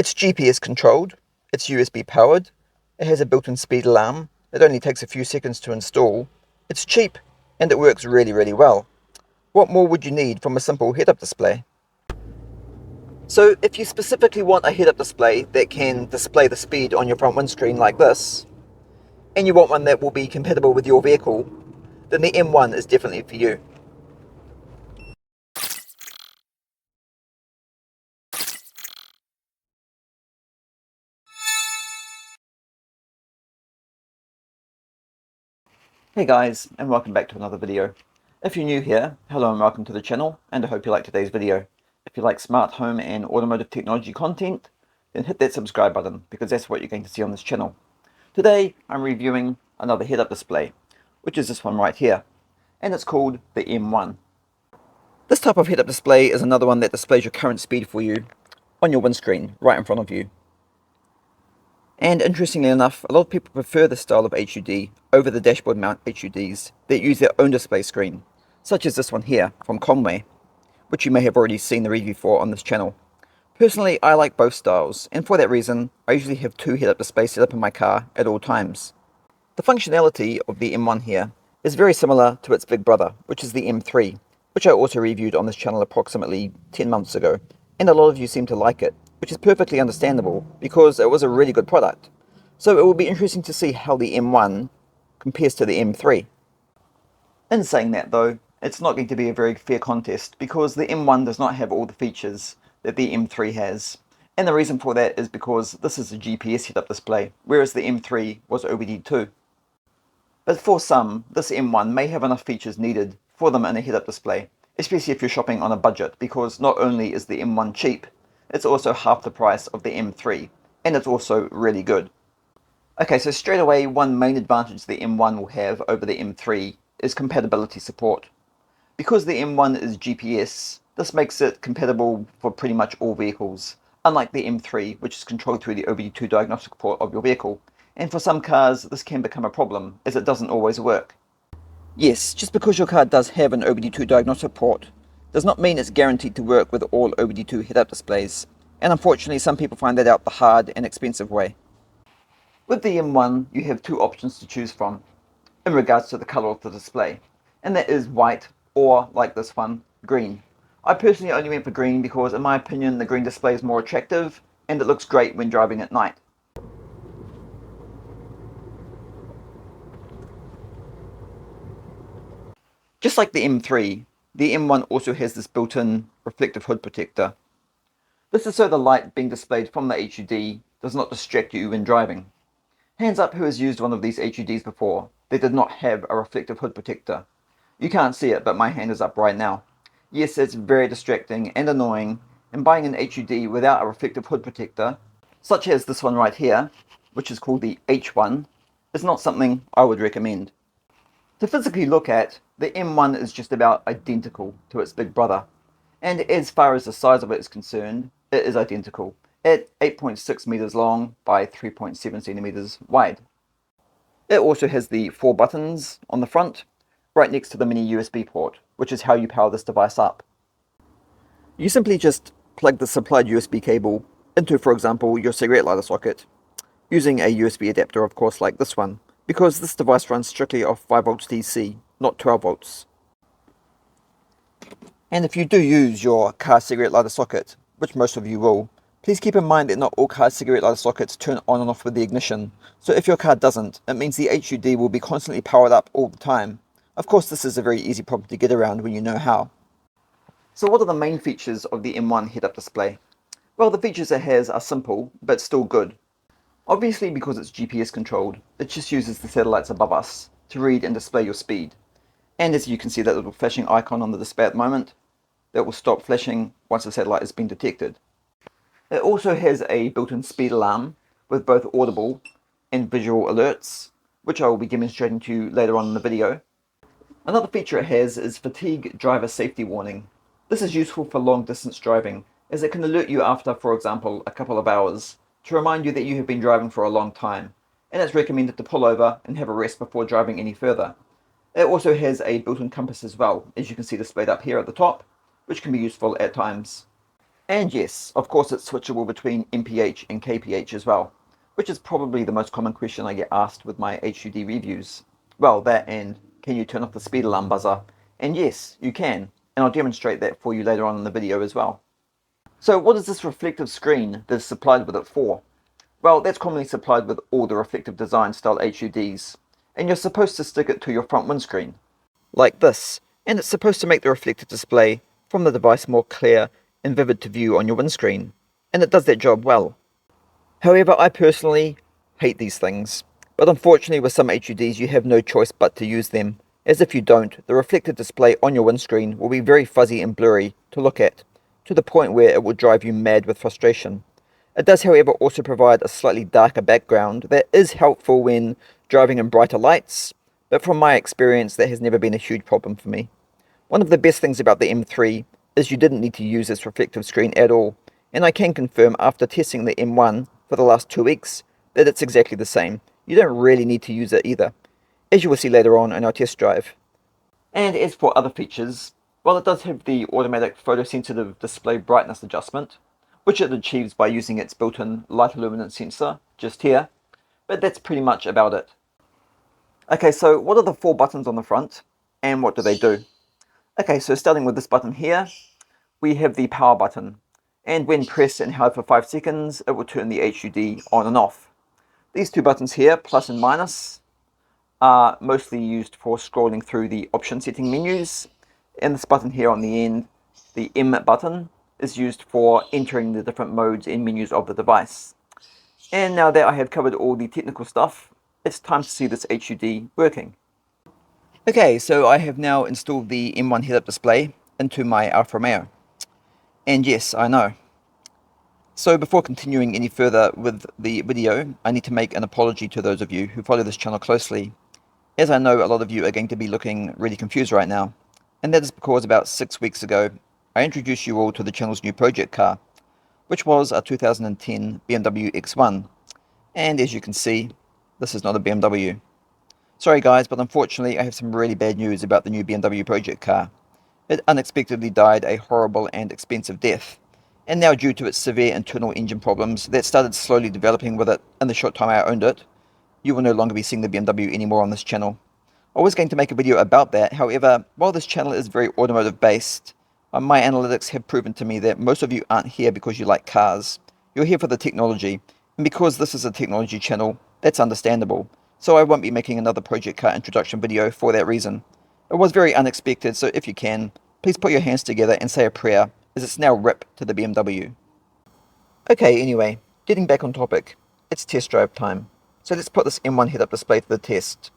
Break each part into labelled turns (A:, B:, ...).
A: It's GPS controlled, it's USB powered, it has a built-in speed alarm, it only takes a few seconds to install, it's cheap, and it works really well. What more would you need from a simple head-up display? So if you specifically want a head-up display that can display the speed on your front windscreen like this, and you want one that will be compatible with your vehicle, then the M1 is definitely for you. Hey guys, and welcome back to another video. If you're new here, hello and welcome to the channel, and I hope you like today's video. If you like smart home and automotive technology content, then hit that subscribe button, because that's what you're going to see on this channel. Today, I'm reviewing another head-up display, which is this one right here, and it's called the M1. This type of head-up display is another one that displays your current speed for you on your windscreen, right in front of you. And interestingly enough, a lot of people prefer this style of HUD over the dashboard mount HUDs that use their own display screen, such as this one here from Conway, which you may have already seen the review for on this channel. Personally, I like both styles, and for that reason, I usually have two head-up displays set up in my car at all times. The functionality of the M1 here is very similar to its big brother, which is the M3, which I also reviewed on this channel approximately 10 months ago, and a lot of you seem to like it, which is perfectly understandable because it was a really good product. So it will be interesting to see how the M1 compares to the M3. In saying that though, it's not going to be a very fair contest because the M1 does not have all the features that the M3 has. And the reason for that is because this is a GPS head-up display, whereas the M3 was OBD2. But for some, this M1 may have enough features needed for them in a head-up display, especially if you're shopping on a budget, because not only is the M1 cheap, it's also half the price of the M3, and it's also really good. Okay, so straight away, one main advantage the M1 will have over the M3 is compatibility support. Because the M1 is GPS, this makes it compatible for pretty much all vehicles, unlike the M3, which is controlled through the OBD2 diagnostic port of your vehicle. And for some cars, this can become a problem, as it doesn't always work. Yes, just because your car does have an OBD2 diagnostic port does not mean it's guaranteed to work with all OBD2 head-up displays, and unfortunately some people find that out the hard and expensive way. With the M1, you have two options to choose from in regards to the color of the display, and that is white or, like this one, green. I personally only went for green because in my opinion the green display is more attractive and it looks great when driving at night. Just like the M3, the M1 also has this built-in reflective hood protector. This is so the light being displayed from the HUD does not distract you when driving. Hands up who has used one of these HUDs before that did not have a reflective hood protector. You can't see it, but my hand is up right now. Yes, it's very distracting and annoying, and buying an HUD without a reflective hood protector, such as this one right here, which is called the H1, is not something I would recommend. To physically look at, the M1 is just about identical to its big brother, and as far as the size of it is concerned, it is identical, at 8.6 meters long by 3.7 centimeters wide. It also has the 4 buttons on the front, right next to the mini USB port, which is how you power this device up. You simply just plug the supplied USB cable into, for example, your cigarette lighter socket, using a USB adapter, of course, like this one, because this device runs strictly off 5 volts DC, not 12 volts. And if you do use your car cigarette lighter socket, which most of you will, please keep in mind that not all car cigarette lighter sockets turn on and off with the ignition, so if your car doesn't, it means the HUD will be constantly powered up all the time. Of course, this is a very easy problem to get around when you know how. So what are the main features of the M1 head-up display? Well, the features it has are simple, but still good. Obviously, because it's GPS controlled, it just uses the satellites above us to read and display your speed. And as you can see that little flashing icon on the display at the moment, that will stop flashing once the satellite has been detected. It also has a built-in speed alarm with both audible and visual alerts, which I will be demonstrating to you later on in the video. Another feature it has is fatigue driver safety warning. This is useful for long distance driving, as it can alert you after, for example, a couple of hours, to remind you that you have been driving for a long time, and it's recommended to pull over and have a rest before driving any further. It also has a built-in compass as well, as you can see displayed up here at the top, which can be useful at times. And yes, of course it's switchable between MPH and KPH as well, which is probably the most common question I get asked with my HUD reviews. Well, that and can you turn off the speed alarm buzzer? And yes, you can, and I'll demonstrate that for you later on in the video as well. So what is this reflective screen that is supplied with it for? Well, that's commonly supplied with all the reflective design style HUDs, and you're supposed to stick it to your front windscreen, like this, and it's supposed to make the reflective display from the device more clear and vivid to view on your windscreen, and it does that job well. However, I personally hate these things, but unfortunately with some HUDs you have no choice but to use them, as if you don't, the reflected display on your windscreen will be very fuzzy and blurry to look at, to the point where it will drive you mad with frustration. It does however also provide a slightly darker background that is helpful when driving in brighter lights, but from my experience that has never been a huge problem for me. One of the best things about the M3 is you didn't need to use this reflective screen at all, and I can confirm after testing the M1 for the last 2 weeks that it's exactly the same. You don't really need to use it either, as you will see later on in our test drive. And as for other features, well, it does have the automatic photosensitive display brightness adjustment, which it achieves by using its built-in light luminance sensor just here, but that's pretty much about it. Okay, so what are the 4 buttons on the front, and what do they do? Okay, so starting with this button here, we have the power button, and when pressed and held for 5 seconds, it will turn the HUD on and off. These 2 buttons here, plus and minus, are mostly used for scrolling through the option setting menus, and this button here on the end, the M button, is used for entering the different modes and menus of the device. And now that I have covered all the technical stuff, it's time to see this HUD working. Okay, so I have now installed the M1 head-up display into my Alfa Romeo. And yes, I know. So before continuing any further with the video, I need to make an apology to those of you who follow this channel closely, as I know a lot of you are going to be looking really confused right now. And that is because about 6 weeks ago, I introduced you all to the channel's new project car, which was a 2010 BMW X1. And as you can see, this is not a BMW. Sorry guys, but unfortunately I have some really bad news about the new BMW project car. It unexpectedly died a horrible and expensive death, and now due to its severe internal engine problems that started slowly developing with it in the short time I owned it, you will no longer be seeing the BMW anymore on this channel. I was going to make a video about that, however, while this channel is very automotive based, my analytics have proven to me that most of you aren't here because you like cars. You're here for the technology, and because this is a technology channel, that's understandable. So I won't be making another project car introduction video for that reason. It was very unexpected, so if you can, please put your hands together and say a prayer, as it's now RIP to the BMW. Okay, anyway, getting back on topic, it's test drive time. So let's put this M1 head-up display to the test.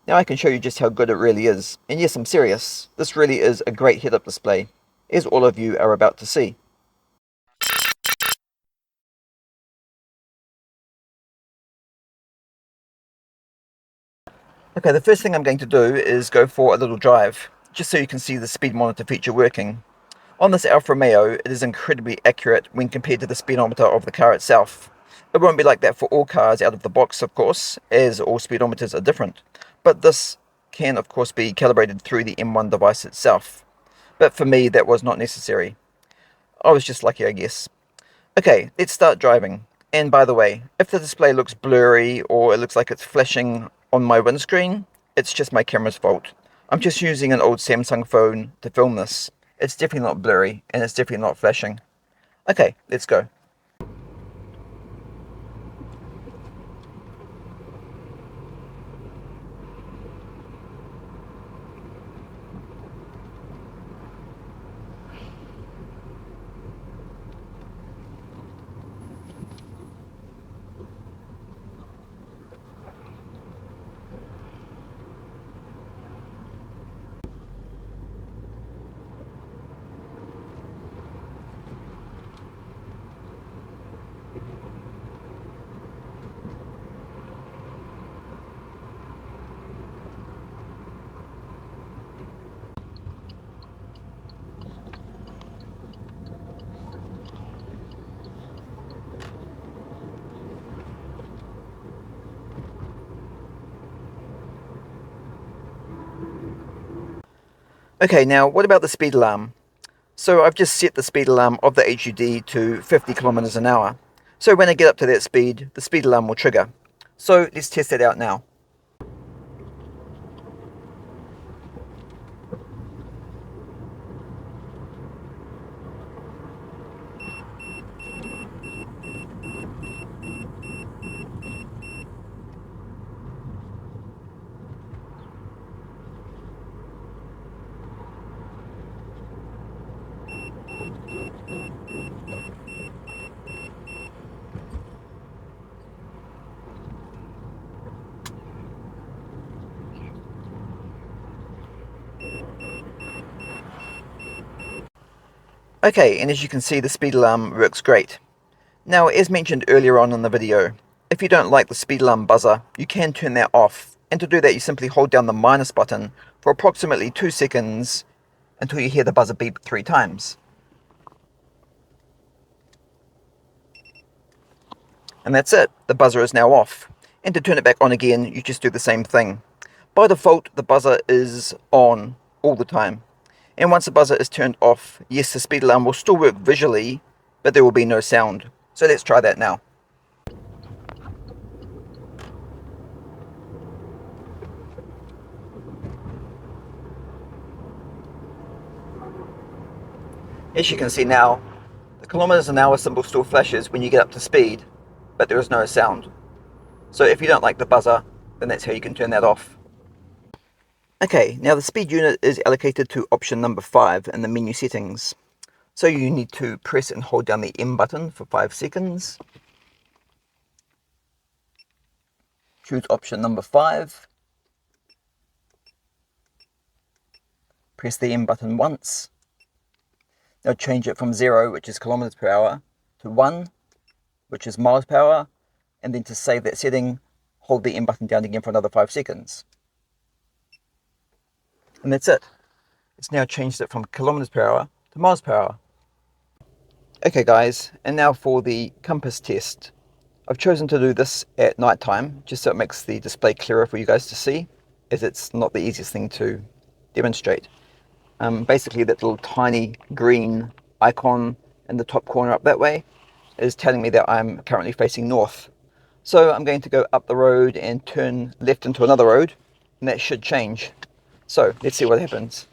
A: Now I can show you just how good it really is, and yes, I'm serious, this really is a great head-up display, as all of you are about to see. Okay, the first thing I'm going to do is go for a little drive, just so you can see the speed monitor feature working. On this Alfa Romeo, it is incredibly accurate when compared to the speedometer of the car itself. It won't be like that for all cars out of the box, of course, as all speedometers are different, but this can of course be calibrated through the M1 device itself. But for me, that was not necessary. I was just lucky, I guess. Okay, let's start driving. And by the way, if the display looks blurry or it looks like it's flashing on my windscreen, it's just my camera's fault. I'm just using an old Samsung phone to film this. It's definitely not blurry and it's definitely not flashing. Okay, let's go. Okay, now what about the speed alarm? So I've just set the speed alarm of the HUD to 50 kilometers an hour. So when I get up to that speed, the speed alarm will trigger. So let's test that out now. Okay, and as you can see, the speed alarm works great. Now, as mentioned earlier on in the video, if you don't like the speed alarm buzzer, you can turn that off. And to do that, you simply hold down the minus button for approximately 2 seconds until you hear the buzzer beep 3 times. And that's it, the buzzer is now off. And to turn it back on again, you just do the same thing. By default, the buzzer is on all the time. And once the buzzer is turned off, yes, the speed alarm will still work visually, but there will be no sound. So let's try that now. As you can see now, the kilometers an hour symbol still flashes when you get up to speed, but there is no sound. So if you don't like the buzzer, then that's how you can turn that off. Okay, now the speed unit is allocated to option number 5 in the menu settings. So you need to press and hold down the M button for 5 seconds. Choose option number 5. Press the M button once. Now change it from 0, which is kilometers per hour, to 1, which is miles per hour, and then to save that setting, hold the M button down again for another 5 seconds. And that's it. It's now changed it from kilometers per hour to miles per hour. Okay guys, and now for the compass test. I've chosen to do this at night time, just so it makes the display clearer for you guys to see, as it's not the easiest thing to demonstrate. Basically that little tiny green icon in the top corner up that way is telling me that I'm currently facing north. So I'm going to go up the road and turn left into another road, and that should change. So let's see what happens.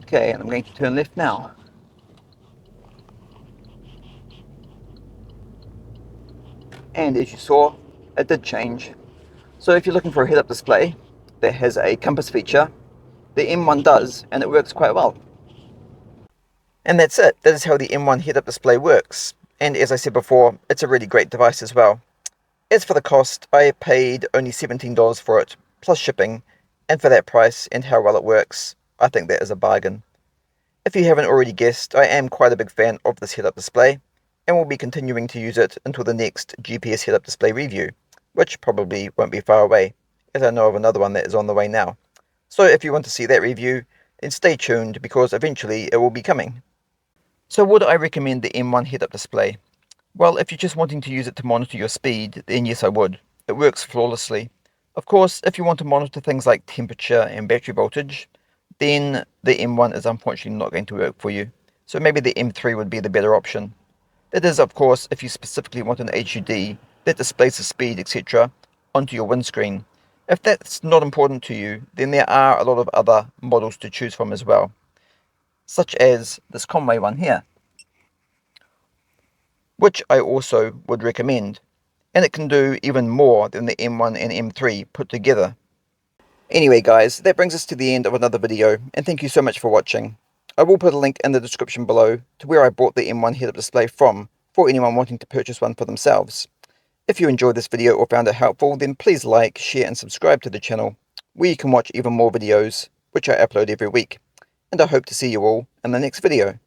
A: Okay, and I'm going to turn left now. And as you saw, it did change. So if you're looking for a head-up display that has a compass feature, the M1 does, and it works quite well. And that's it. That is how the M1 head-up display works. And as I said before, it's a really great device as well. As for the cost, I paid only $17 for it, plus shipping, and for that price and how well it works, I think that is a bargain. If you haven't already guessed, I am quite a big fan of this head-up display, and will be continuing to use it until the next GPS head-up display review, which probably won't be far away, as I know of another one that is on the way now. So if you want to see that review, then stay tuned, because eventually it will be coming. So would I recommend the M1 head-up display? Well, if you're just wanting to use it to monitor your speed, then yes, I would. It works flawlessly. Of course, if you want to monitor things like temperature and battery voltage, then the M1 is unfortunately not going to work for you. So maybe the M3 would be the better option. That is, of course, if you specifically want an HUD that displays the speed, etc., onto your windscreen. If that's not important to you, then there are a lot of other models to choose from as well, such as this Conway one here, which I also would recommend, and it can do even more than the M1 and M3 put together. Anyway guys, that brings us to the end of another video, and thank you so much for watching. I will put a link in the description below to where I bought the M1 head-up display from, for anyone wanting to purchase one for themselves. If you enjoyed this video or found it helpful, then please like, share and subscribe to the channel, where you can watch even more videos, which I upload every week. And I hope to see you all in the next video.